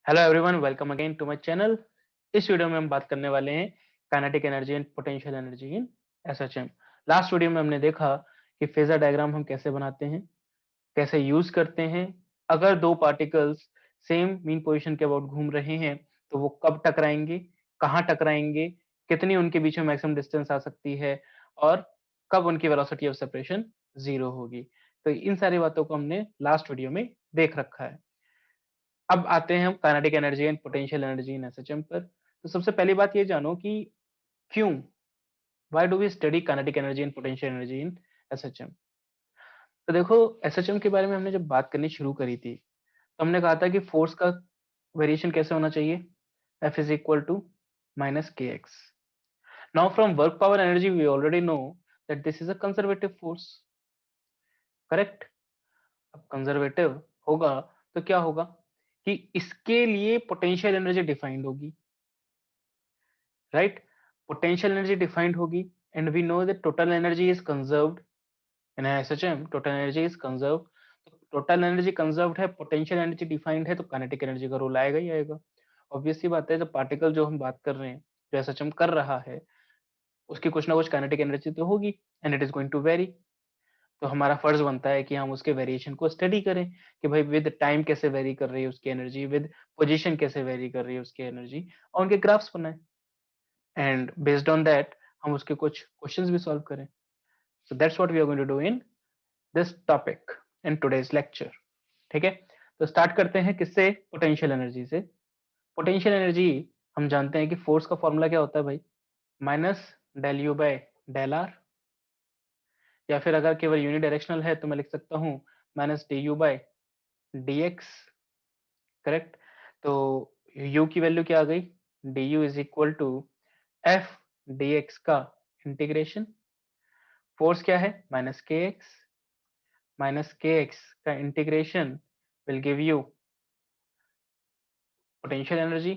Hello everyone, welcome again to my channel. इस video में हम बात करने वाले हैं kinetic energy and potential energy in SHM. Last video में हमने देखा कि फेजर डायग्राम हम कैसे बनाते हैं, कैसे यूज करते हैं। अगर दो पार्टिकल्स सेम मीन पोजीशन के अबाउट घूम रहे हैं तो वो कब टकराएंगे, कहाँ टकराएंगे, कितनी उनके बीच में मैक्सिमम डिस्टेंस आ सकती है और कब उनकी वेलोसिटी ऑफ सेपरेशन जीरो होगी। तो इन सारी बातों को हमने लास्ट वीडियो में देख रखा है। अब आते हैं हम kinetic energy and potential energy in SHM पर। तो सबसे पहली बात ये जानो कि क्यों, why do we study kinetic energy and potential energy in SHM. तो देखो, एसएचएम के बारे में हमने जब बात करनी शुरू करी थी तो हमने कहा था कि फोर्स का वेरिएशन कैसे होना चाहिए, F is equal to minus K X. Now from work power energy we already know that this is a conservative force, correct. अब कंजर्वेटिव होगा तो क्या होगा कि इसके लिए पोटेंशियल एनर्जी डिफाइंड होगी, राइट। पोटेंशियल एनर्जी डिफाइंड होगी and we know that total energy is conserved in SHM. Total energy is conserved, तो टोटल एनर्जी कंजर्व्ड है, पोटेंशियल एनर्जी डिफाइंड है, तो काइनेटिक एनर्जी का रोल आएगा ही आएगा। ऑब्वियस सी बात है, जो पार्टिकल जो हम बात कर रहे हैं, जो एसएचएम कर रहा है, उसकी कुछ ना कुछ काइनेटिक एनर्जी तो होगी and it is going to vary. तो हमारा फर्ज बनता है कि हम उसके वेरिएशन को स्टडी करें कि भाई विद टाइम कैसे वेरी कर रही है उसकी एनर्जी, विद पोजीशन कैसे वेरी कर रही है उसकी एनर्जी, और उनके ग्राफ्स बनाए एंड बेस्ड ऑन दैट हम उसके कुछ क्वेश्चंस भी सॉल्व करें। So that's what we are going to do in this topic in today's lecture. ठीक है, तो स्टार्ट करते हैं किससे, पोटेंशियल एनर्जी से। पोटेंशियल एनर्जी हम जानते हैं कि फोर्स का फॉर्मूला क्या होता है भाई, minus del U by del R, या फिर अगर केवल यूनि डायरेक्शनल है तो मैं लिख सकता हूँ minus D U by D X, correct. तो u की वैल्यू क्या आ गई, D U is equal to F D X का इंटीग्रेशन, फोर्स क्या है माइनस के एक्स का integration will give you potential energy,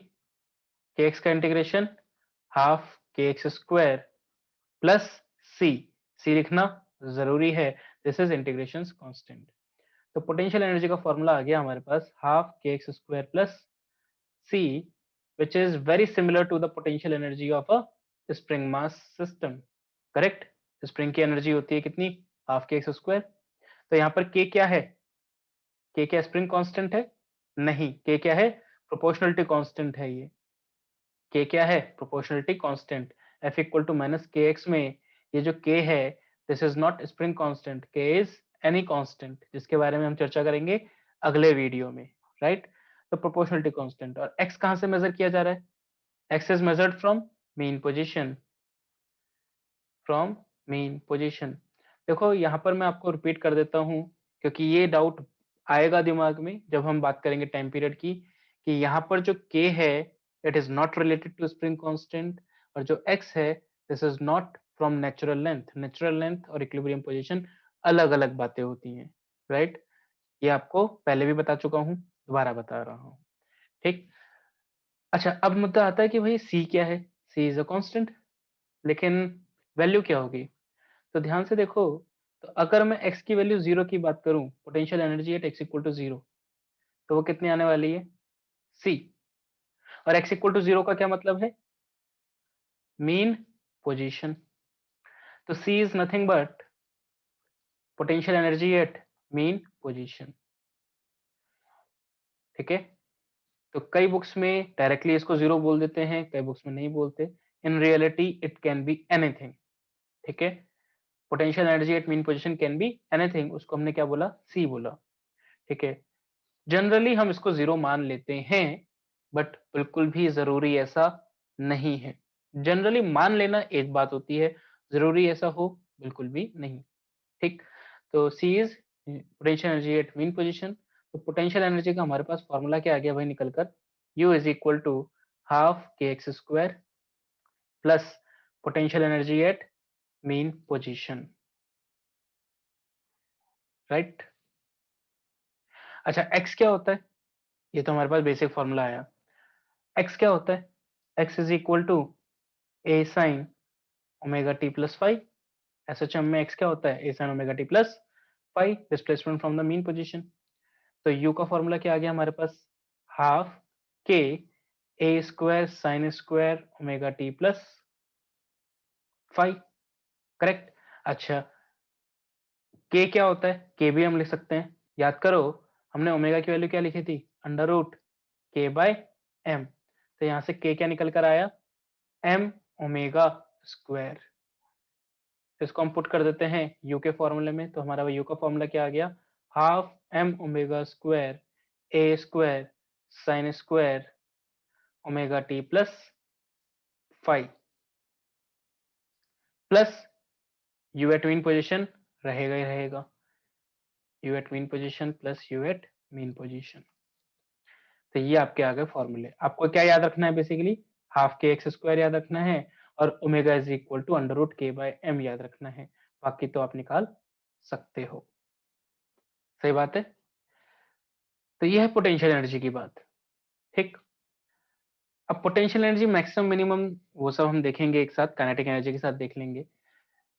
K X का integration half K X square plus C, C लिखना जरूरी है, दिस इज इंटीग्रेशन कांस्टेंट। तो potential energy का फॉर्मूला आ गया हमारे पास half K X square plus C, which is very similar to the potential energy of a spring mass system, correct. Spring की एनर्जी होती है कितनी, हाफ के एक्स स्क्वायर। तो यहाँ पर के क्या है, के क्या स्प्रिंग कांस्टेंट है, नहीं, के क्या है, प्रोपोर्शनलिटी कांस्टेंट है ये। के क्या है, proportionality constant. F equal to minus K X में ये जो के है, this is not spring constant, K is any constant, जिसके बारे में हम चर्चा करेंगे अगले वीडियो में, राइट। तो प्रोपोर्शनलिटी कांस्टेंट, और एक्स कहां से मेजर किया जा रहा है, x is measured from mean position, from mean position। देखो यहाँ पर मैं आपको रिपीट कर देता हूँ क्योंकि ये डाउट आएगा दिमाग में जब हम बात करेंगे टाइम पीरियड की, कि यहाँ पर जो k है it is not related to spring constant, और जो x है this is not from natural length. Natural length और इक्विलिब्रियम पोजीशन अलग अलग बातें होती हैं, राइट। ये आपको पहले भी बता चुका हूँ, दोबारा बता रहा हूँ, ठीक। अच्छा, अब मुद्दा आता है कि भाई c क्या है, c इज अ कांस्टेंट, लेकिन वैल्यू क्या होगी। तो ध्यान से देखो, तो अगर मैं x की वैल्यू 0 की बात करूं, potential energy at x equal to 0, तो वो कितनी आने वाली है, c। और x इक्वल टू 0 का क्या मतलब है, मीन पोजीशन। तो c is nothing but potential energy at mean position, ठीक है। तो कई बुक्स में डायरेक्टली इसको 0 बोल देते हैं, कई बुक्स में नहीं बोलते। In reality it can be anything, ठीक है। Potential energy at mean position can be anything, उसको हमने क्या बोला, c बोला, ठीक है। जनरली हम इसको 0 मान लेते हैं, बट बिल्कुल भी जरूरी ऐसा नहीं है। जनरली मान लेना एक बात होती है, जरूरी ऐसा हो बिल्कुल भी नहीं, ठीक। तो C is potential energy at mean position. तो पोटेंशियल एनर्जी का हमारे पास फॉर्मूला क्या आ गया भाई निकलकर, U is equal to half K X square plus potential energy at mean position, right. अच्छा, एक्स क्या होता है, ये तो हमारे पास बेसिक फॉर्मूला आया। एक्स क्या होता है, X is equal to A sine omega T plus five. SHM में एक्स क्या होता है, ए sine omega T plus five, displacement from the mean position. तो यू का फॉर्मूला क्या आ गया हमारे पास, half K A square sine square omega T plus five, correct. अच्छा, के क्या होता है, के भी हम लिख सकते हैं, याद करो हमने ओमेगा की वैल्यू क्या लिखी थी, under root K by M. तो यहां से के क्या निकल कर आया, एम ओमेगा स्क्वायर। इसको हम पुट कर देते हैं यू के फॉर्मूले में, तो हमारा यू का फॉर्मूला क्या आ गया, half M omega square A square sine square omega T plus five, plus U at mean position रहेगा ही रहेगा, U at mean position plus U at mean position. तो ये आपके आ गए फॉर्मूले। आपको क्या याद रखना है, basically half K X square याद रखना है और omega is equal to under root K by M याद रखना है, बाकी तो आप निकाल सकते हो। सही बात है। तो ये है पोटेंशियल एनर्जी की बात, ठीक। अब पोटेंशियल एनर्जी मैक्सिमम मिनिमम वो सब हम देखेंगे एक साथ, काइनेटिक एनर्जी के साथ देख लेंगे।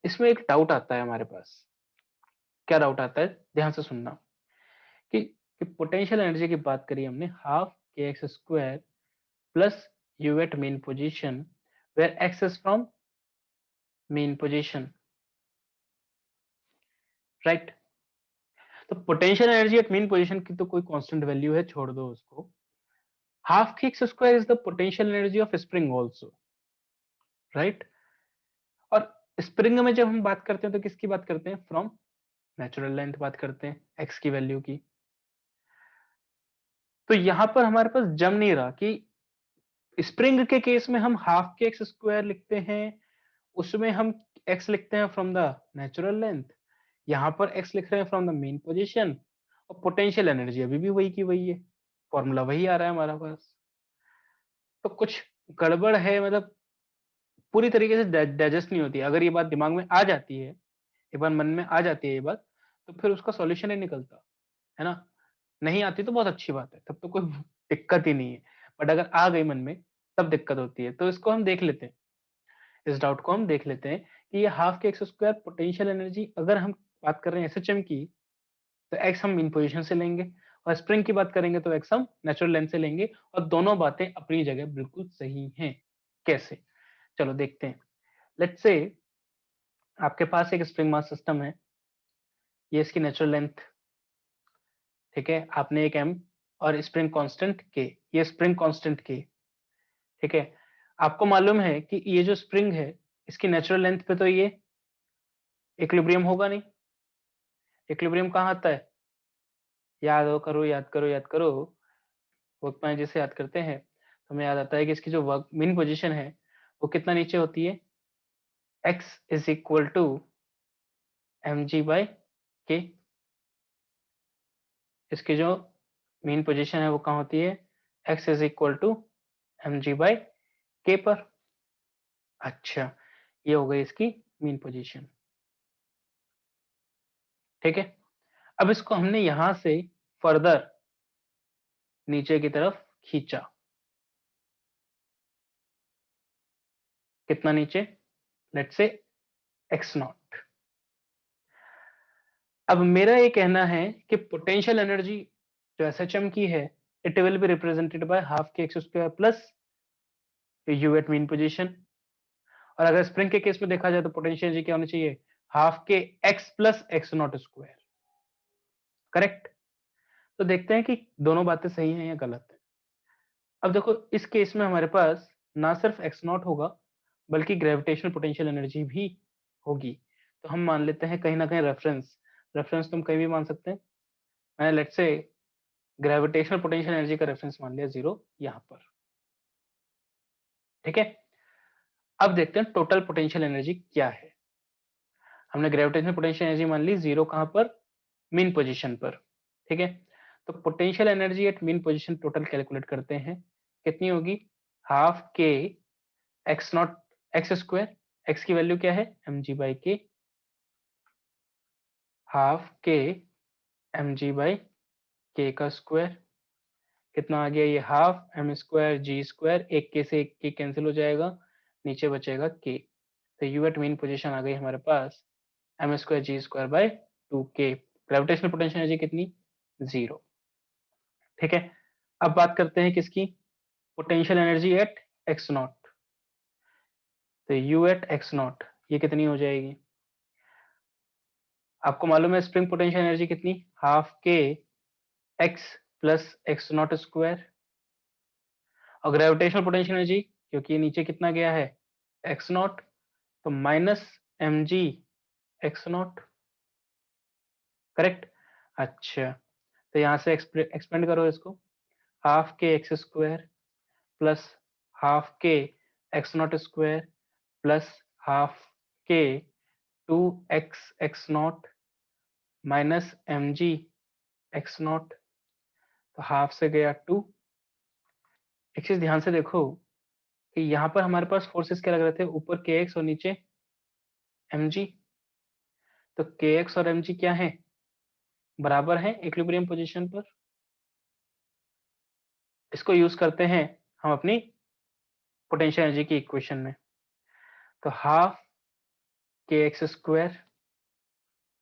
इसमें एक डाउट आता है हमारे पास, क्या डाउट आता है, ध्यान से सुनना। कि पोटेंशियल एनर्जी की बात करी हमने, half K X square plus U at mean position where X is from mean position, right. तो potential energy at mean position की तो कोई कांस्टेंट वैल्यू है, छोड़ दो उसको। Half K X square is the potential energy of spring also, right. और spring में जब हम बात करते हैं तो किसकी बात करते हैं, फ्रॉम नेचुरल लेंथ बात करते हैं, एक्स की वैल्यू की। तो यहां पर हमारे पास जम नहीं रहा कि स्प्रिंग के केस में हम हाफ के एक्स स्क्वायर लिखते हैं, उसमें हम एक्स लिखते हैं फ्रॉम द नेचुरल लेंथ, यहां पर एक्स लिख रहे हैं फ्रॉम द मेन पोजीशन, और पोटेंशियल एनर्जी अभी भी वही की वही है, फॉर्मूला वही आ रहा है हमारे पास। तो कुछ गड़बड़ है, मतलब पूरी तरीके से डाइजेस्ट नहीं होती। अगर ये बात दिमाग में आ जाती है, एक बार मन में आ जाती है ये बात, तो फिर उसका सॉल्यूशन ही निकलता है ना। नहीं आती तो बहुत अच्छी बात है, तब तो कोई दिक्कत ही नहीं है। बट अगर आ गई मन में तब दिक्कत होती है। तो इसको हम देख लेते हैं, इस डाउट को हम देख लेते हैं कि ये half K X square potential energy, अगर हम बात कर रहे हैं एसएचएम की, तो एक्स हम इन पोजीशन से लेंगे, और स्प्रिंग की बात करेंगे तो एक्स हम नेचुरल लेंथ से लेंगे, और दोनों बातें अपनी जगह बिल्कुल सही हैं। कैसे, चलो देखते हैं। लेट्स से आपके पास एक स्प्रिंग मास सिस्टम है, ये इसकी नेचुरल लेंथ, ठीक है। आपने एक एम और स्प्रिंग कांस्टेंट के, ये स्प्रिंग कांस्टेंट के, ठीक है। आपको मालूम है कि ये जो स्प्रिंग है, इसकी नेचुरल लेंथ पे तो ये इक्विलिब्रियम होगा नहीं। इक्विलिब्रियम कहाँ आता है, याद हो करो, याद करो, याद करो। वर्क पॉइंट जिसे याद करते हैं तो हमें याद आता है कि इसकी जो वर्क मीन पोजीशन है वो कितना नीचे होती है, x is equal to M G by K. इसकी जो मीन पोजीशन है वो कहाँ होती है, x is equal to M G by K पर। अच्छा, ये हो गई इसकी मीन पोजीशन, ठीक है। अब इसको हमने यहां से फर्दर नीचे की तरफ खींचा, कितना नीचे, लेट्स से एक्स नॉट। अब मेरा ये कहना है कि पोटेंशियल एनर्जी जो एसएचएम की है, it will be represented by half K X square plus U at mean position. और अगर स्प्रिंग के केस में देखा जाए तो पोटेंशियल एनर्जी क्या होनी चाहिए, half K X plus X naught square, correct. तो देखते हैं कि दोनों बातें सही हैं या गलत है। अब देखो इस केस में हमारे पास ना सिर्फ एक्स नॉट होगा, बल्कि ग्रेविटेशनल पोटेंशियल एनर्जी भी होगी। तो हम मान लेते हैं कहीं ना कहीं रेफरेंस, रेफरेंस तुम कहीं भी मान सकते हैं। मैंने let's say gravitational potential energy का रेफरेंस मान लिया 0 यहाँ पर, ठीक है। अब देखते हैं टोटल पोटेंशियल एनर्जी क्या है। हमने ग्रेविटेशनल पोटेंशियल एनर्जी मान ली 0 कहां पर, मीन पोजीशन पर, ठीक है। तो potential energy at mean position total calculate करते हैं, कितनी होगी, half K X not x square, x की वैल्यू क्या है एम जी बाई के, हाफ के एम जी बाई के का स्क्वायर, कितना आ गया, ये half M square G square, एक के से एक के कैंसिल हो जाएगा, नीचे बचेगा के। तो यू एट मीन पोजीशन आ गई हमारे पास M square G square by 2k। Gravitational potential energy कितनी, 0, ठीक है। अब बात करते हैं किसकी, potential energy at X naught, तो U एट एक्स नॉट ये कितनी हो जाएगी? आपको मालूम है स्प्रिंग पोटेंशियल एनर्जी कितनी, half K X plus X naught square, और ग्रेविटेशनल पोटेंशियल एनर्जी क्योंकि ये नीचे कितना गया है एक्स नॉट, तो minus M G X naught, correct. अच्छा, तो यहाँ से एक्सपेंड करो इसको, half K X square plus half K X naught square plus half K two X X naught minus M G X naught, तो half से गया 2। एक चीज ध्यान से देखो कि यहाँ पर हमारे पास फोर्सेस क्या लग रहे थे, ऊपर के एक्स और नीचे एम जी, तो के एक्स और एम जी क्या है, बराबर है इक्विलिब्रियम पोजीशन पर। इसको यूज करते हैं हम अपनी पोटेंशियल एनर्जी की इक्वेशन में, तो half K X square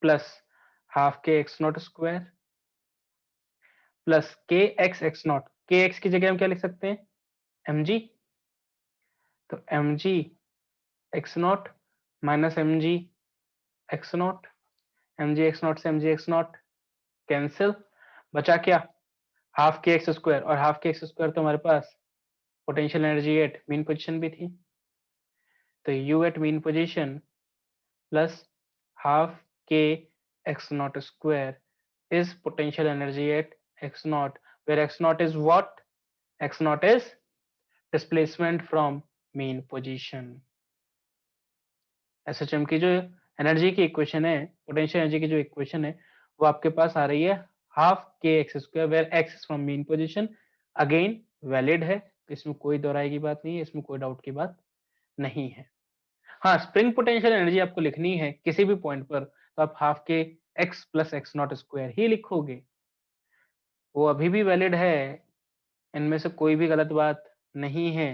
plus half K X naught square plus के एक्स नॉट, के एक्स की जगह हम क्या लिख सकते हैं एम जी, तो M G X naught minus M G X naught, M G X naught से M G X naught cancel, बचा क्या हाफ के एक्स स्क्वायर, और हाफ के एक्स स्क्वायर तो हमारे पास potential energy at mean position भी थी, तो U at mean position plus half K X naught square is potential energy at x naught, where x naught is what, x naught is displacement from mean position। SHM की जो energy की equation है, potential energy की जो equation है वो आपके पास आ रही है half K X square where X is from mean position, again valid है, इसमें कोई दोहराई की बात नहीं है, इसमें कोई डाउट की बात नहीं है। हाँ, स्प्रिंग पोटेंशियल एनर्जी आपको लिखनी है किसी भी पॉइंट पर, तो आप half K X plus X naught square ही लिखोगे, वो अभी भी वैलिड है, इनमें से कोई भी गलत बात नहीं है।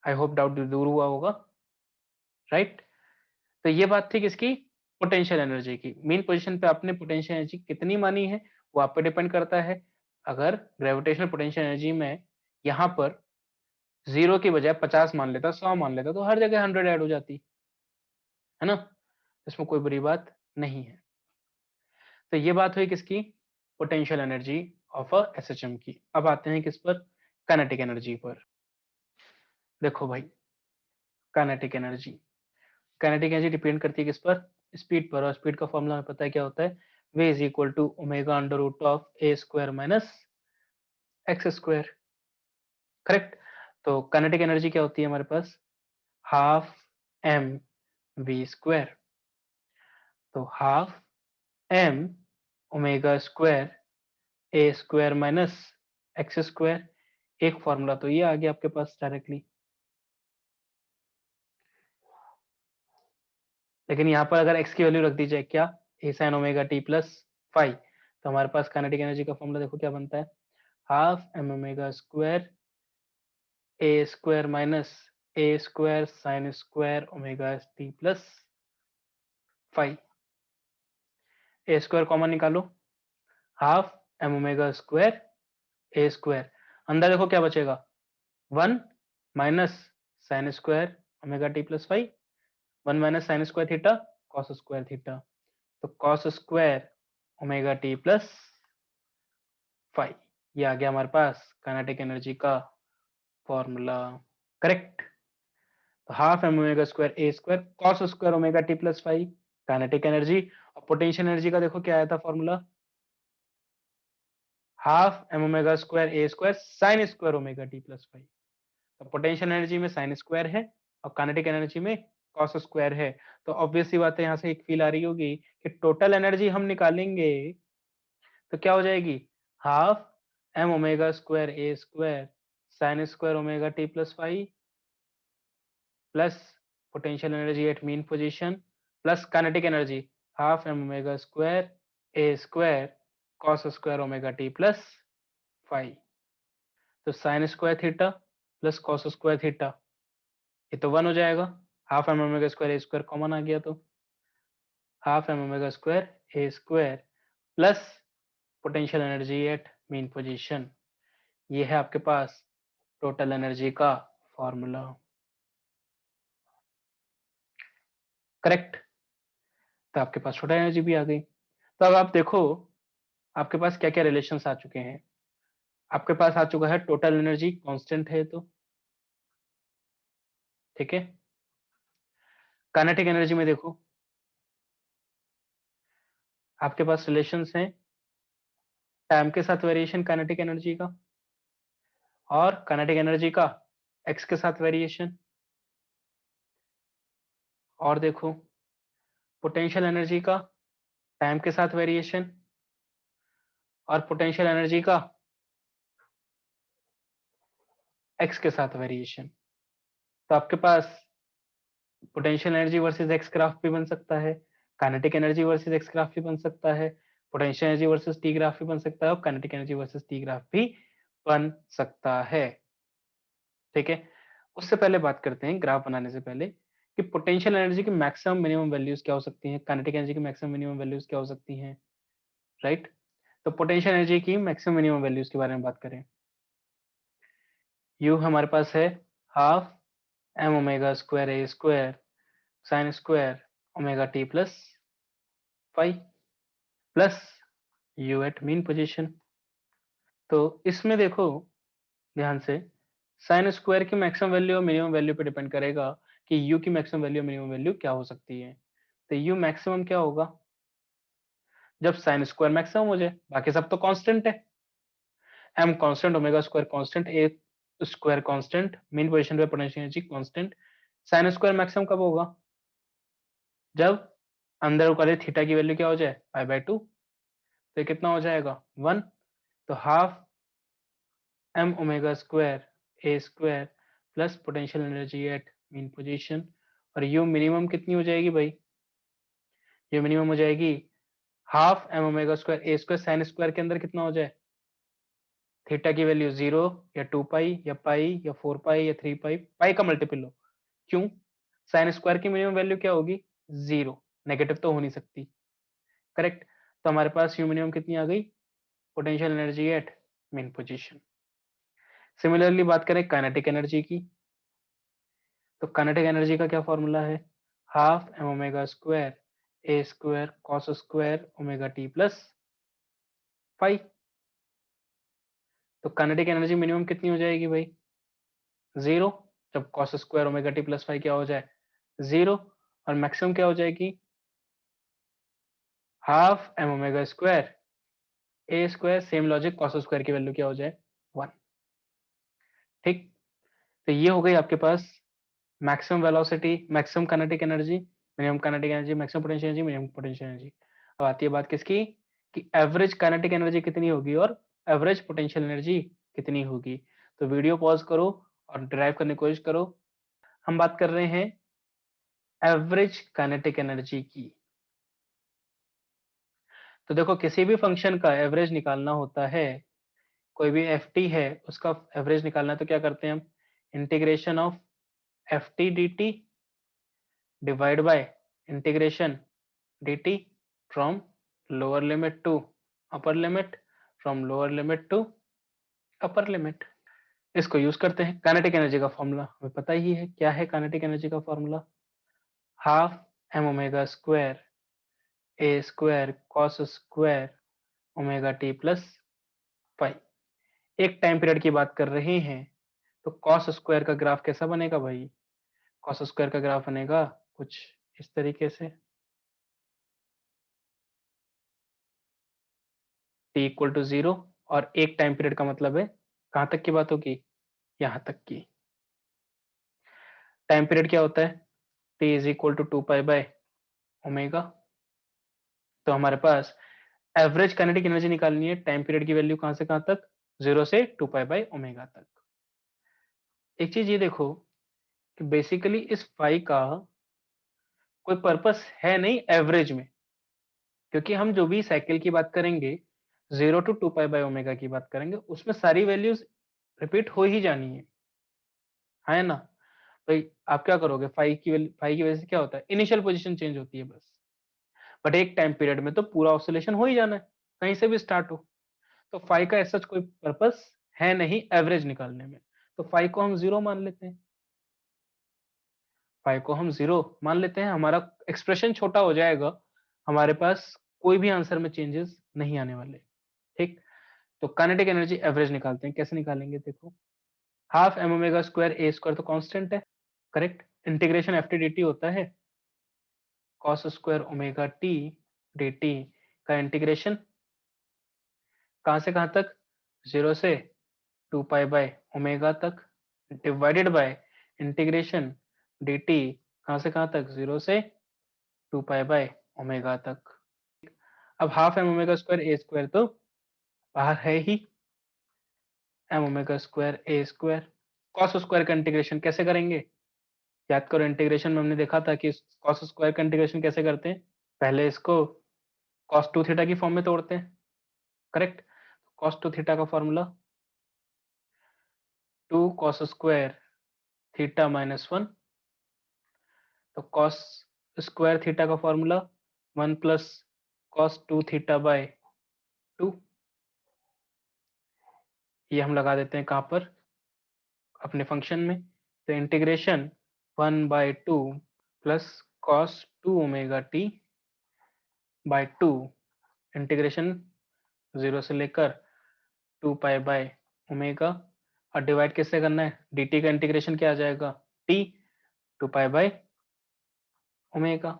आई होप डाउट दूर हुआ होगा, राइट। तो ये बात थी किसकी, पोटेंशियल एनर्जी की। मेन पोजीशन पे आपने पोटेंशियल एनर्जी कितनी मानी है वो आप पे डिपेंड करता है। अगर ग्रेविटेशनल पोटेंशियल एनर्जी में यहाँ पर 0 की बजाय 50 मान लेता, 100 मान लेता, तो हर जगह 100 ऐड हो जाती है ना, इसमें कोई बुरी बात नहीं है। तो ये बात हुई किसकी, potential energy of a SHM की। अब आते हैं किस पर, काइनेटिक एनर्जी पर। देखो भाई, kinetic energy, kinetic energy depend करती है किस पर, स्पीड पर, और स्पीड का फॉर्मूला हमें पता है क्या होता है, v is equal to omega under root of A square minus X square, correct. तो काइनेटिक एनर्जी क्या होती है हमारे पास, हाफ एम वी स्क्वायर, तो हाफ एम ओमेगा स्क्वायर ए स्क्वायर माइनस एक्स स्क्वायर, एक फॉर्मूला तो ये आ गया आपके पास डायरेक्टली। लेकिन यहाँ पर अगर x की वैल्यू रख दी जाए क्या, A sine omega T plus five, तो हमारे पास काइनेटिक एनर्जी का फॉर्मूला देखो क्या बनता है, half M omega square A square minus A square sine square omega T plus five, A square common निकालो, हाफ एम ओमेगा स्क्वायर ए square, अंदर देखो क्या बचेगा, 1 minus sine square omega T plus five, 1 minus sine square theta cos square theta, तो cos square omega T plus five, ये आ गया हमारे पास काइनेटिक एनर्जी का फॉर्मूला, करेक्ट। तो हाफ एम ओमेगा स्क्वायर ए square cos square omega T plus five kinetic energy, और potential energy का देखो क्या आया था formula, half M omega square ए square sine square omega T plus five, तो potential energy में sine square है और काइनेटिक एनर्जी में कॉस स्क्वायर है, तो ऑब्वियस सी बात है यहाँ से एक फील आ रही होगी कि टोटल एनर्जी हम निकालेंगे तो क्या हो जाएगी, half M omega square A square sine square omega T plus five plus potential energy at mean position plus kinetic energy half M omega square A square cos square omega T plus five, तो sine square theta plus cos square theta, ये तो 1 हो जाएगा, half M omega square ए square common आ गया, तो half M omega square A square plus potential energy at mean position, ये है आपके पास टोटल एनर्जी का फॉर्मूला। करेक्ट। तो आपके पास टोटल एनर्जी भी आ गई। तो अब आप देखो आपके पास क्या क्या रिलेशंस आ चुके हैं। आपके पास आ चुका है टोटल एनर्जी कांस्टेंट है तो ठीक है। काइनेटिक एनर्जी में देखो आपके पास रिलेशंस हैं टाइम के साथ वेरिएशन काइनेटिक एनर्जी का और काइनेटिक एनर्जी का एक्स के साथ वेरिएशन। और देखो पोटेंशियल एनर्जी का टाइम के साथ वेरिएशन और पोटेंशियल एनर्जी का एक्स के साथ वेरिएशन। तो आपके पास potential energy versus X graph भी बन सकता है, kinetic energy versus X graph भी बन सकता है, potential energy versus T graph भी बन सकता है और kinetic energy versus T graph भी बन सकता है। ठीक है। उससे पहले बात करते हैं ग्राफ बनाने से पहले कि पोटेंशियल एनर्जी की मैक्सिमम मिनिमम वैल्यूज क्या हो सकती हैं, काइनेटिक एनर्जी की मैक्सिमम मिनिमम वैल्यूज क्या हो सकती हैं, राइट। तो पोटेंशियल एनर्जी की मैक्सिमम मिनिमम वैल्यूज के बारे में बात करें। यू हमारे पास है half M omega square A square sine square omega T plus five plus U at mean position. तो इसमें देखो ध्यान से साइन स्क्वायर की मैक्सिमम वैल्यू और मिनिमम वैल्यू पे डिपेंड करेगा कि यू की मैक्सिमम वैल्यू मिनिमम वैल्यू क्या हो सकती है। तो यू मैक्सिमम क्या होगा जब साइन स्क्वायर मैक्सिमम हो जाए, बाकी सब तो कांस्टेंट है। M constant, omega square constant, A square constant, mean position पे potential energy constant. Sine square maximum कब होगा जब अंदर वाले थीटा की वैल्यू क्या हो जाए पाई बाय 2। तो ये कितना हो जाएगा 1। तो half M omega square A square plus potential energy at mean position. और यू मिनिमम कितनी हो जाएगी भाई, ये मिनिमम हो जाएगी हाफ एम ओमेगा स्क्वायर ए स्क्वायर साइन स्क्वायर के अंदर कितना हो जाए थीटा की वैल्यू 0 या 2 पाई या पाई या 4 पाई या 3 पाई, पाई का मल्टीपल हो। क्यों, साइन स्क्वायर की मिनिमम वैल्यू क्या होगी 0, नेगेटिव तो हो नहीं सकती। करेक्ट। तो हमारे पास यू मिनिमम कितनी आ गई potential energy at mean position. Similarly बात करें काइनेटिक एनर्जी की, तो काइनेटिक एनर्जी का क्या फॉर्मूला है हाफ एम ओमेगा स्क्वायर ए square cos square omega T plus five. तो काइनेटिक एनर्जी मिनिमम कितनी हो जाएगी भाई 0, जब cos square omega T plus five क्या हो जाए 0। और मैक्सिमम क्या हो जाएगी हाफ एम ओमेगा स्क्वायर ए square, same logic cos square की वैल्यू क्या हो जाए 1। ठीक। तो ये हो गई आपके पास maximum velocity, maximum kinetic energy, minimum kinetic energy, maximum potential energy, minimum potential energy. अब आती है बात किसकी कि एवरेज काइनेटिक एनर्जी कितनी होगी और एवरेज पोटेंशियल एनर्जी कितनी होगी। तो वीडियो पॉज करो और ड्राइव करने की कोशिश करो। हम बात कर रहे हैं एवरेज काइनेटिक एनर्जी की। तो देखो किसी भी फंक्शन का एवरेज निकालना होता है, कोई भी एफ टी है उसका एवरेज निकालना है तो क्या करते हैं हम integration of f t d t divide by integration d t from lower limit to upper limit, from lower limit to upper limit. इसको यूज करते हैं। काइनेटिक एनर्जी का फॉर्मूला हमें पता ही है क्या है, काइनेटिक एनर्जी का formula half M omega square ए square cos square omega T plus five. एक टाइम पीरियड की बात कर रहे हैं तो कॉस स्क्वायर का ग्राफ कैसा बनेगा भाई, कॉस स्क्वायर का ग्राफ बनेगा कुछ इस तरीके से, टी इक्वल टू 0। और एक टाइम पीरियड का मतलब है कहां तक की बात होगी यहां तक की। टाइम पीरियड क्या होता है T is equal to 2 pi by omega. तो हमारे पास एवरेज काइनेटिक एनर्जी निकालनी है, टाइम पीरियड की वैल्यू कहां से कहां तक 0 से 2 पाई बाय ओमेगा तक। एक चीज ये देखो कि बेसिकली इस फाई का कोई पर्पस है नहीं एवरेज में, क्योंकि हम जो भी साइकिल की बात करेंगे 0 to 2 पाई बाय ओमेगा की बात करेंगे उसमें सारी वैल्यूज रिपीट हो ही जानी है ना भाई। आप क्या करोगे फाई की वजह से क्या होता है इनिशियल पोजीशन चेंज होती है बस, बट एक टाइम पीरियड में तो पूरा ऑसिलेशन हो ही जाना है कहीं से भी स्टार्ट हो। तो फाई का ऐसा कोई पर्पस है नहीं एवरेज निकालने में। तो फाई को हम 0 मान लेते हैं, फाई को हम 0 मान लेते हैं, हमारा एक्सप्रेशन छोटा हो जाएगा, हमारे पास कोई भी आंसर में चेंजेस नहीं आने वाले। ठीक, तो काइनेटिक एनर्जी एवरेज निकालते हैं, कैसे निकालेंगे देखो, हाफ एम ओमेगा स्क्वायर ए स्क्वायर तो कांस्टेंट है, correct, integration F t d T होता है cos square omega T d T का इंटीग्रेशन कहां से कहां तक, 0 से 2 पाई बाय ओमेगा तक, divided by integration d T कहां से कहां तक, 0 से 2 पाई बाय ओमेगा तक। अब हाफ एम ओमेगा स्क्वायर ए स्क्वायर तो बाहर है ही, एम ओमेगा स्क्वायर ए स्क्वायर, कॉस स्क्वायर का इंटीग्रेशन कैसे करेंगे, याद करो इंटीग्रेशन में हमने देखा था कि कॉस स्क्वायर का इंटीग्रेशन कैसे करते हैं, पहले इसको कॉस टू थीटा की फॉर्म में तोड़ते हैं, करेक्ट, कॉस टू थीटा का formula 2 cos square theta minus 1, तो कॉस स्क्वायर थीटा का formula 1 plus cos two theta by 2, ये हम लगा देते हैं कहां पर, अपने फंक्शन में, तो integration 1 by 2 plus cos 2 omega t by 2, integration 0 से लेकर 2 पाई बाय ओमेगा, और डिवाइड किससे करना है, dt का इंटीग्रेशन क्या आ जाएगा, t 2 पाई बाय ओमेगा।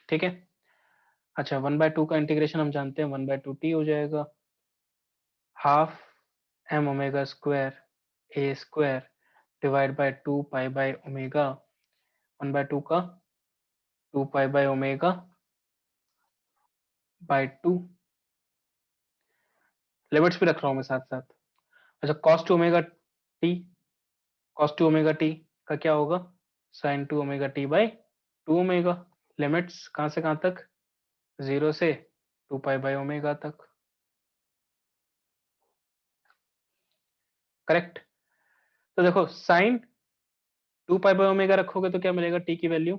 ठीक है, अच्छा 1/2 का इंटीग्रेशन हम जानते हैं 1/2 t हो जाएगा, half M omega square A square divide by 2 pi by omega, 1/2 का 2 pi by omega by 2, limits भी रख रहा हूं मैं साथ साथ। अच्छा cos two omega t, cos two omega t का क्या होगा, sine two omega t by 2 omega, लिमिट्स कहां से कहां तक, 0 से 2 पाई बाय ओमेगा तक, करेक्ट। तो देखो साइन 2 पाई बाय ओमेगा रखोगे तो क्या मिलेगा, टी की वैल्यू,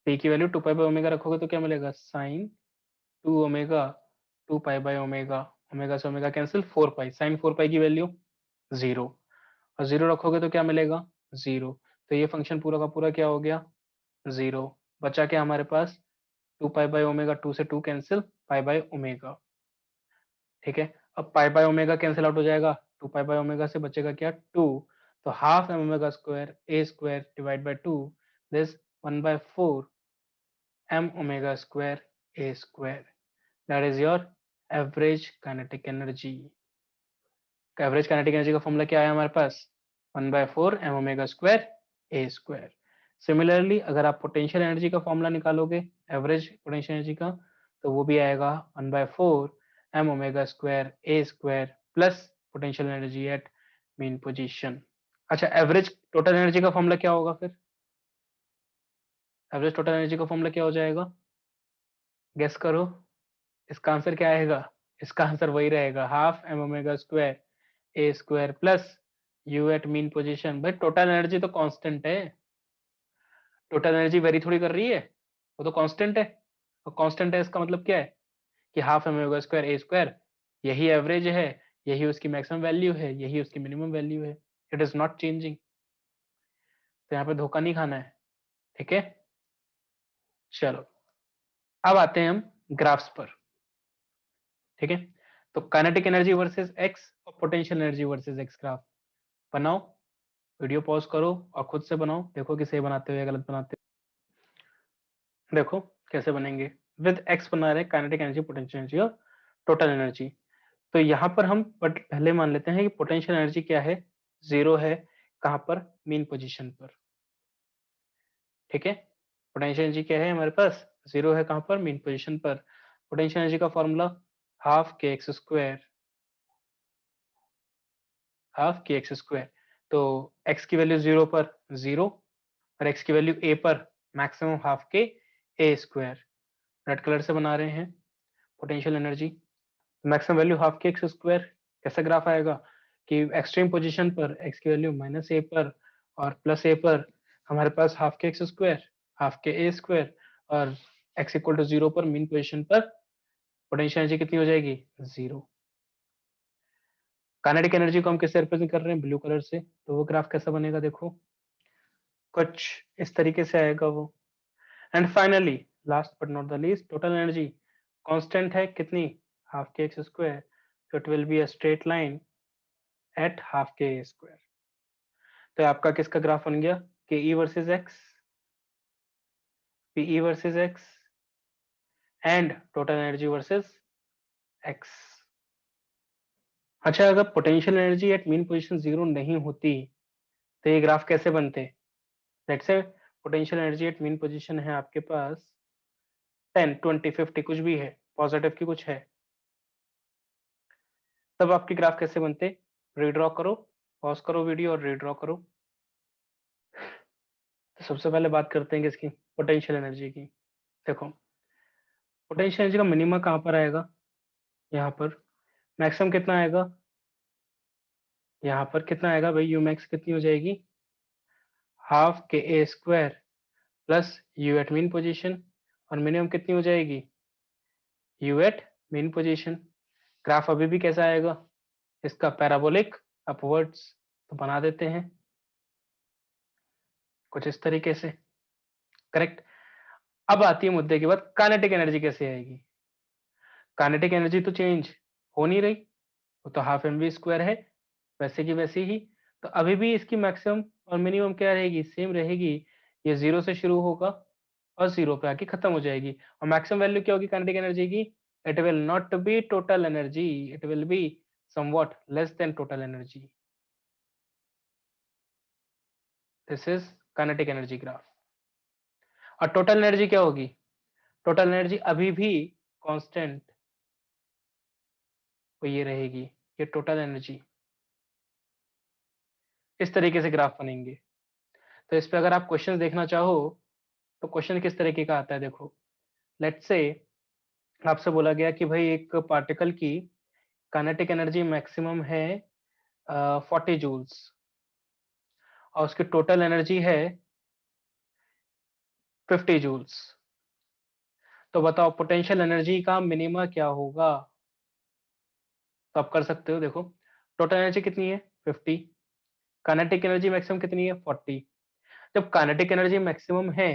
टी की वैल्यू 2 पाई बाय ओमेगा रखोगे तो क्या मिलेगा, sine 2 omega 2 pi by omega, omega से omega cancel, 4 pi, sine 4 pi की वैल्यू 0, और 0 रखोगे तो क्या मिलेगा, 0, तो ये फंक्शन पूरा का पूरा क्या हो गया, 0, बचा क्या हमारे पास, 2 पाई बाय ओमेगा, 2 से 2 कैंसिल, पाई बाय ओमेगा। ठीक है, अब पाई बाय ओमेगा कैंसिल आउट हो जाएगा, 2 पाई बाय ओमेगा से बचेगा क्या, 2, तो half M omega square A square divide by 2, this 1/4 m omega square a square, that is your average kinetic energy। Average kinetic energy का फॉर्मूला क्या है हमारे पास, 1/4 m omega square a square. Similarly अगर आप पोटेंशियल एनर्जी का formula निकालोगे, average potential energy का, तो वो भी आएगा 1/4 m omega square a square plus potential energy at mean position. अच्छा एवरेज टोटल एनर्जी का फॉर्मूला क्या होगा फिर, एवरेज टोटल एनर्जी का फॉर्मूला क्या हो जाएगा, गेस करो, इसका आंसर क्या आएगा, इसका आंसर वही रहेगा, half M omega square A square plus U at mean position. भाई टोटल एनर्जी तो कांस्टेंट है, टोटल एनर्जी वेरी थोड़ी कर रही है, वो तो कांस्टेंट है, और कांस्टेंट है इसका मतलब क्या है कि हाफ एम ओमेगा स्क्वायर ए स्क्वायर, यही एवरेज है, यही उसकी मैक्सिमम वैल्यू है, यही उसकी मिनिमम वैल्यू है, इट इज नॉट चेंजिंग, तो यहाँ पे धोखा नहीं खाना है। ठीक है, चलो अब आते हैं हम ग्राफ्स पर। ठीक है, तो काइनेटिक एनर्जी वर्सेस एक्स और potential energy versus X graph बनाओ, वीडियो पॉज करो और खुद से बनाओ, देखो कि सही बनाते हो या गलत बनाते हो। देखो कैसे बनेंगे, विद एक्स बना रहे काइनेटिक एनर्जी, पोटेंशियल एनर्जी और टोटल एनर्जी। तो यहाँ पर हम बट पहले मान लेते हैं कि पोटेंशियल एनर्जी क्या है, 0 है, कहाँ पर, मीन पोजीशन पर। ठीक है, पोटेंशियल एनर्जी क्या है हमारे पास, 0 है कहाँ पर, मीन पोजीशन पर। पोटेंशियल एनर्जी का formula half K X square, half K X square, तो x की वैल्यू 0 पर 0 और x की वैल्यू a पर मैक्सिमम हाफ के a स्क्वायर, रेड कलर से बना रहे हैं potential energy, maximum value half K X square, कैसा ग्राफ आएगा कि एक्सट्रीम पोजीशन पर x की वैल्यू माइनस ए पर और प्लस ए पर हमारे पास half K X square, half के a स्क्वायर, और x इक्वल टू 0 पर मीन पोजीशन पर पोटेंशियल एनर्जी कितनी हो जाएगी, 0। काइनेटिक एनर्जी को हम किससे रिप्रेजेंट कर रहे हैं? ब्लू कलर से। तो वो ग्राफ कैसा बनेगा? देखो कुछ इस तरीके से आएगा वो। And finally last but not the least, total energy constant है कितनी? Half K X square. तो it will be a straight line at half के स्क्वायर। तो आपका किसका ग्राफ बन गया? के ई versus x, P E versus x and total energy versus x. अच्छा, अगर potential energy at mean position zero नहीं होती तो ये ग्राफ कैसे बनते? Let's say potential energy at mean position है आपके पास 10, 20, 50 कुछ भी है, पॉजिटिव की कुछ है, तब आपके ग्राफ कैसे बनते? रीड्रॉ करो, पॉज करो वीडियो और रीड्रॉ करो। तो सबसे पहले बात करते हैं किसकी? पोटेंशियल एनर्जी की। देखो पोटेंशियल एनर्जी का मिनिमा कहाँ पर आएगा? यहाँ पर। मैक्सिमम कितना आएगा? यहाँ पर। कितना आएगा भाई? यू मैक्स कितनी हो जाएगी? Half K A square plus U at mean position, और मिनिमम कितनी हो जाएगी? U at mean position. Graph अभी भी कैसा आएगा? इसका पैराबोलिक अपवर्ड्स। तो बना देते हैं कुछ इस तरीके से। करेक्ट। अब आती है मुद्दे की बात, काइनेटिक एनर्जी कैसे आएगी? काइनेटिक एनर्जी तो चेंज हो नहीं रही, वो तो हाफ एम वी स्क्वायर है वैसे की वैसी ही। तो अभी भी इसकी मैक्सिमम और मिनिमम क्या रहेगी? सेम रहेगी। ये जीरो से शुरू होगा और जीरो पे आके खत्म हो जाएगी। और मैक्सिमम वैल्यू क्या होगी काइनेटिक एनर्जी की? It will not be total energy, it will be somewhat less than total energy. This is kinetic energy graph. और टोटल एनर्जी क्या होगी? टोटल एनर्जी अभी भी कांस्टेंट, तो ये रहेगी, ये टोटल एनर्जी। इस तरीके से ग्राफ बनेंगे। तो इस पे अगर आप क्वेश्चन देखना चाहो तो क्वेश्चन किस तरीके का आता है? देखो लेट्स से आपसे बोला गया कि भाई एक पार्टिकल की काइनेटिक एनर्जी मैक्सिमम है 40 जूल्स और उसकी टोटल एनर्जी है 50 जूल्स। तो बताओ पोटेंशियल एनर्जी का मिनिमा क्या होगा? तो आप कर सकते हो। देखो टोटल एनर्जी कितनी है? 50। काइनेटिक एनर्जी मैक्सिमम कितनी है? 40। जब काइनेटिक एनर्जी मैक्सिमम है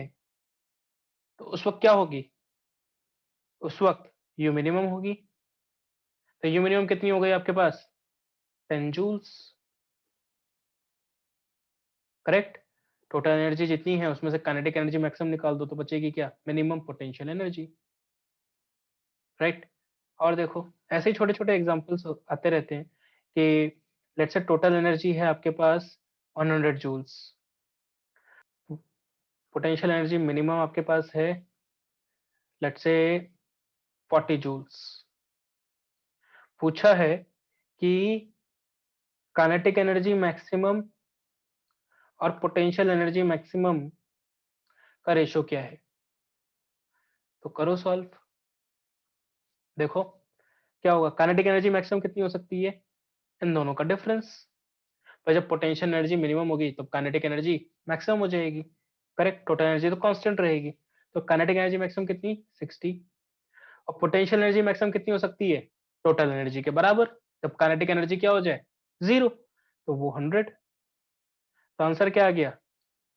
तो उस वक्त क्या होगी? उस वक्त यू मिनिमम होगी। तो यू मिनिमम कितनी हो गई आपके पास? 10 जूल्स। करेक्ट। टोटल एनर्जी जितनी है उसमें से काइनेटिक एनर्जी मैक्सिमम निकाल दो तो बचेगी क्या? Minimum potential energy. राइट। और देखो ऐसे ही छोटे छोटे एग्जांपल्स आते रहते हैं कि लेट्स से टोटल एनर्जी है आपके पास 100 जूल्स, पोटेंशियल एनर्जी मिनिमम आपके पास है लेट्स से 40 जूल्स। पूछा है कि काइनेटिक एनर्जी मैक्सिमम और पोटेंशियल एनर्जी मैक्सिमम का रेशो क्या है? तो करो सॉल्व। देखो क्या होगा? काइनेटिक एनर्जी मैक्सिमम कितनी हो सकती है? इन दोनों का डिफरेंस। पर जब पोटेंशियल एनर्जी मिनिमम होगी तो काइनेटिक एनर्जी मैक्सिमम हो जाएगी। करेक्ट। टोटल एनर्जी तो कांस्टेंट रहेगी। तो काइनेटिक एनर्जी मैक्सिमम कितनी? 60। और पोटेंशियल एनर्जी मैक्सिमम कितनी हो सकती है? टोटल एनर्जी के बराबर। जब काइनेटिक एनर्जी क्या हो जाए? जीरो, तो वो 100। तो आंसर क्या आ गया?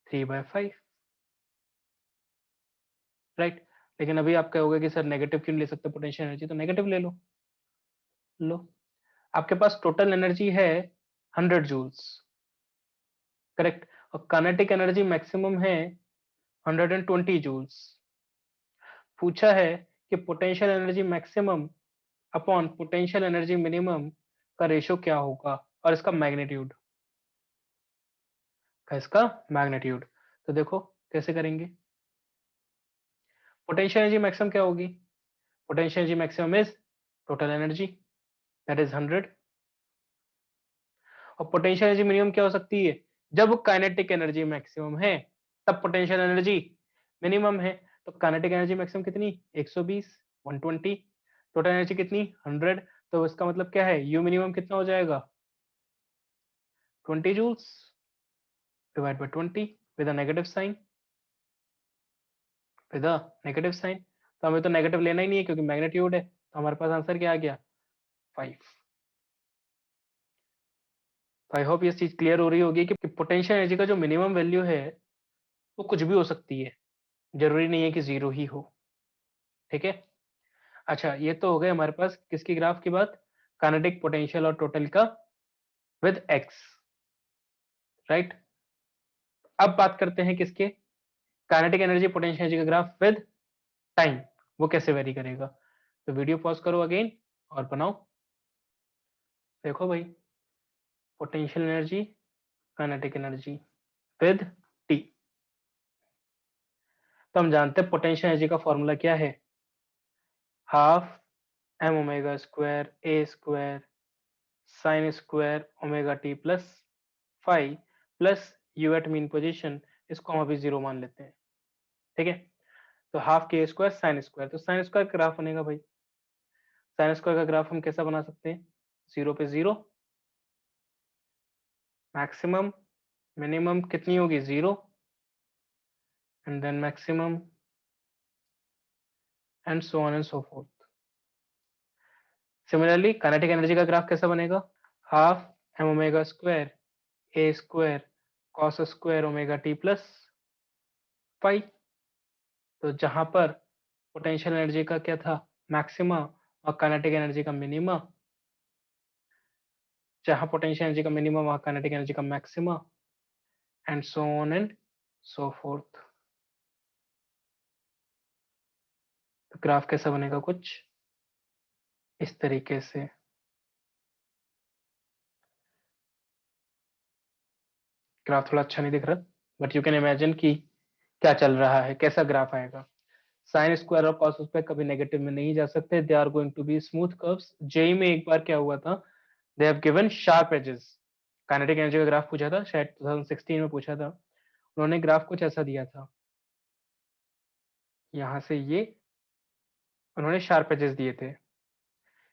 3/5। राइट। लेकिन अभी आप कहोगे कि सर नेगेटिव क्यों नहीं ले सकते पोटेंशियल एनर्जी? तो नेगेटिव ले लो। लो, आपके पास टोटल एनर्जी है 100 जूल्स। करेक्ट। और काइनेटिक एनर्जी मैक्सिमम है 120 जूल्स। पूछा है कि potential energy maximum upon potential energy minimum का रेशो क्या होगा और इसका मैग्नीट्यूड। तो देखो कैसे करेंगे। पोटेंशियल एनर्जी मैक्सिमम क्या होगी? Potential energy maximum is total energy, that is 100। और पोटेंशियल एनर्जी मिनिमम क्या हो सकती है? जब काइनेटिक एनर्जी मैक्सिमम है तब पोटेंशियल एनर्जी मिनिमम है। तो काइनेटिक एनर्जी मैक्सिमम कितनी? 120, 120। टोटल एनर्जी कितनी? 100। तो इसका मतलब क्या है? यू मिनिमम कितना हो जाएगा? 20 joules divide by 20 with a negative sign, तो हमें तो नेगेटिव लेना ही नहीं है क्योंकि मैग्नीट्यूड है। तो हमारे पास आंसर क्या आ गया? 5। तो आई होप ये चीज क्लियर हो रही होगी कि पोटेंशियल एनर्जी का जो मिनिमम वैल्यू है वो कुछ भी हो सकती है, जरूरी नहीं है कि 0 ही हो। ठीक है, अच्छा ये तो हो गए हमारे पास किसकी ग्राफ की बात, काइनेटिक पोटेंशियल और टोटल का विद एक्स, राइट। अब बात करते हैं किसके, काइनेटिक एनर्जी पोटेंशियल एनर्जी का ग्राफ विद टाइम, वो कैसे वेरी करेगा। तो वीडियो पॉज करो अगेन और बनाओ। देखो भाई, potential energy, kinetic energy with T. तो हम जानते हैं पोटेंशियल एनर्जी का फॉर्मूला क्या है, half M omega square A square sine square omega T plus five plus U at mean position, इसको हम अभी 0 मान लेते हैं। ठीक है, तो हाफ के स्क्वायर साइन स्क्वायर, तो साइन स्क्वायर का ग्राफ बनेगा भाई, साइन स्क्वायर का ग्राफ हम कैसा बना सकते हैं, 0 पे 0, मैक्सिमम मिनिमम कितनी होगी 0 and then maximum and so on and so forth. Similarly kinetic energy का ग्राफ कैसा बनेगा, हाफ एम ओमेगा स्क्वायर ए square cos square omega T plus five. तो जहां पर पोटेंशियल एनर्जी का क्या था, मैक्सिमा, और काइनेटिक एनर्जी का मिनिमा, जहां पोटेंशियल एनर्जी का मिनिमम वहां काइनेटिक एनर्जी का maxima and so on and so fourth. तो ग्राफ कैसा बनेगा, कुछ इस तरीके से। ग्राफ थोड़ा अच्छा नहीं दिख रहा, बट यू कैन इमेजिन कि क्या चल रहा है, कैसा ग्राफ आएगा। साइन स्क्वायर और कॉस स्क्वायर कभी नेगेटिव में नहीं जा सकते, they are going to be smooth curves. JEE में एक बार क्या हुआ था, they have given sharp edges, kinetic energy का ग्राफ पूछा था, शायद 2016 में पूछा था, उन्होंने ग्राफ कुछ ऐसा दिया था, यहां से ये उन्होंने शार्प एजेस दिए थे।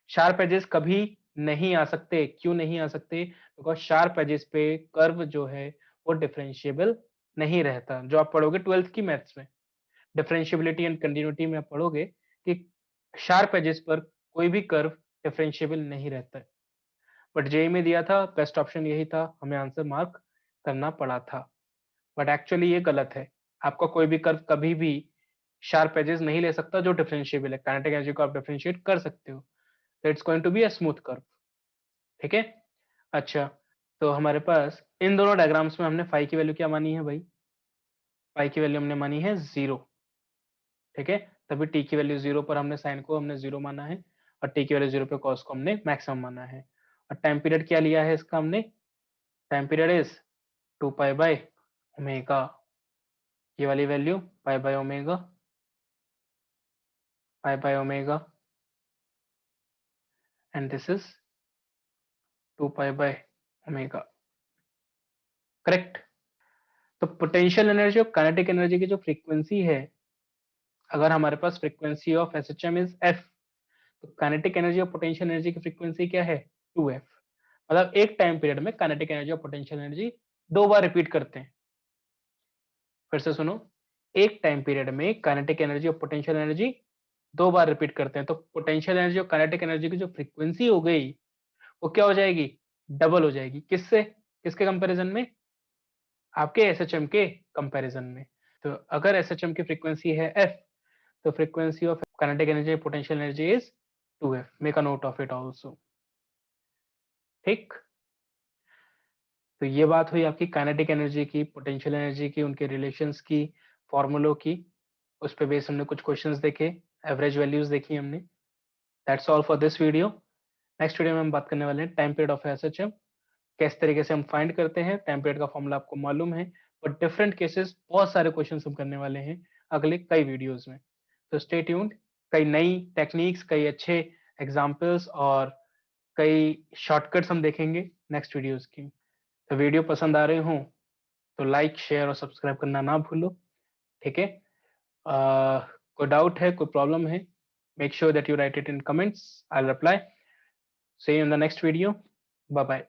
शार्प एजेस कभी नहीं आ सकते, क्यों नहीं आ सकते, बिकॉज शार्प एजेस पे कर्व जो है वो डिफरेंशिएबल नहीं रहता। जो आप पढ़ोगे 12th की मैथ्स में, डिफरेंशिएबिलिटी एंड कंटिन्यूटी में आप पढ़ोगे कि शार्प एजेस पर कोई भी कर्व डिफरेंशिएबल नहीं रहता है। बट जेई में दिया था, बेस्ट ऑप्शन यही था, हमें आंसर मार्क करना पड़ा था, बट एक्चुअली ये गलत है। आपका कोई भी कर्व कभी भी शार्प एजेस नहीं ले सकता जो डिफरेंशिएबल है, काइनेटिक एनर्जी को आप डिफरेंशिएट कर सकते हो, तो it's going to be a smooth curve. ठीक है, अच्छा तो हमारे पास इन दोनों डायग्राम्स में हमने फाई की वैल्यू क्या मानी है भाई, फाई की वैल्यू हमने मानी है 0। ठीक है, तभी टी की वैल्यू 0 पर हमने साइन को हमने 0 माना है, और टी की वैल्यू 0 पे कॉस को हमने मैक्सिमम माना है। और टाइम पीरियड क्या लिया है इसका हमने, time period is 2 pi by omega, ये वाली value pi by omega, pi by omega, and this is 2 pi by omega, correct. तो पोटेंशियल एनर्जी और काइनेटिक एनर्जी की जो फ्रीक्वेंसी है, अगर हमारे पास frequency of SHM is F, तो काइनेटिक एनर्जी और पोटेंशियल एनर्जी की फ्रीक्वेंसी क्या है, 2f। मतलब एक टाइम पीरियड में काइनेटिक एनर्जी और पोटेंशियल एनर्जी 2 बार रिपीट करते हैं। फिर से सुनो, एक टाइम पीरियड में काइनेटिक एनर्जी और पोटेंशियल एनर्जी 2 बार रिपीट करते हैं, तो पोटेंशियल एनर्जी और काइनेटिक एनर्जी की जो फ्रीक्वेंसी हो गई वो क्या हो जाएगी, डबल हो जाएगी। किससे, किसके कंपैरिजन में, आपके एसएचएम के कंपैरिजन में। तो अगर एसएचएम की फ्रीक्वेंसी है एफ, तो frequency of kinetic energy potential energy is 2f, make a note of it also. ठीक, तो ये बात हुई आपकी काइनेटिक एनर्जी की, पोटेंशियल एनर्जी की, उनके रिलेशंस की, फॉर्मूलों की। उस पे बेस हमने कुछ क्वेश्चंस देखे, एवरेज वैल्यूज देखी हमने। That's all for this video. Next video में हम बात करने वाले हैं टाइम पीरियड ऑफ एसएचएम, किस तरीके से हम फाइंड करते हैं। टाइम पीरियड का फॉर्मूला आपको मालूम है, बट डिफरेंट केसेस, बहुत सारे क्वेश्चन हम करने वाले हैं अगले कई वीडियोज में। तो स्टे ट्यून्ड, कई नई टेक्निक्स, कई अच्छे एग्जाम्पल्स और कई शॉर्टकट्स हम देखेंगे नेक्स्ट वीडियोज की। तो वीडियो पसंद आ रहे हों तो लाइक शेयर और सब्सक्राइब करना ना भूलो। ठीक है, कोई डाउट है, कोई प्रॉब्लम है, make sure that you write it in comments, I will reply. See you in the next video, bye bye.